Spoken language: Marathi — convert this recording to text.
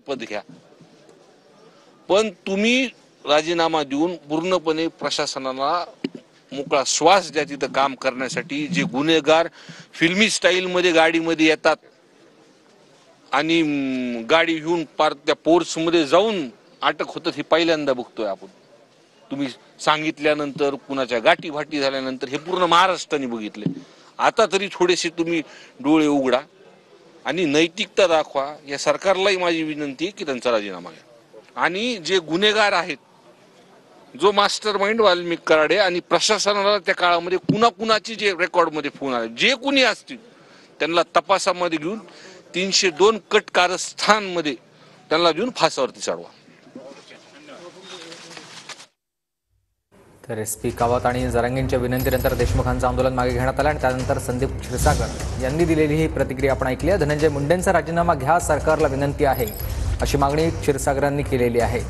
पद घ्या, पण तुम्ही राजीनामा देऊन पूर्णपणे प्रशासनाला मोकळा श्वास द्या तिथं काम करण्यासाठी। जे गुन्हेगार फिल्मी स्टाईल मध्ये गाडीमध्ये येतात आणि गाडी घेऊन पार त्या फोर्स मध्ये जाऊन अटक होतात, हे पहिल्यांदा बघतोय आपण। तुम्ही सांगितल्यानंतर कुणाच्या गाठी भाटी झाल्यानंतर हे पूर्ण महाराष्ट्राने बघितले। आता तरी थोडेसे तुम्ही डोळे उघडा आणि नैतिकता दाखवा। या सरकारलाही माझी विनंती आहे की त्यांचा राजीनामा घ्या आणि जे गुन्हेगार आहेत, जो मास्टर माइंड वाल्मिक कराडे आणि प्रशासनाला त्या काळामध्ये कुणाकुणाची जे रेकॉर्ड मध्ये फोन आले, जे कुणी असतील त्यांना तपासामध्ये घेऊन 302 कट कारस्थानमध्ये त्यांना घेऊन फासावरती चढवा। तर एसपी कावत आणि जरांगेंच्या विनंतीनंतर देशमुखांचं आंदोलन मागे घेण्यात आलं आणि त्यानंतर संदीप क्षीरसागर यांनी दिलेली ही प्रतिक्रिया आपण ऐकली आहे। धनंजय मुंडेंचा राजीनामा घ्या, सरकारला विनंती आहे, अशी मागणी क्षीरसागरांनी केलेली आहे।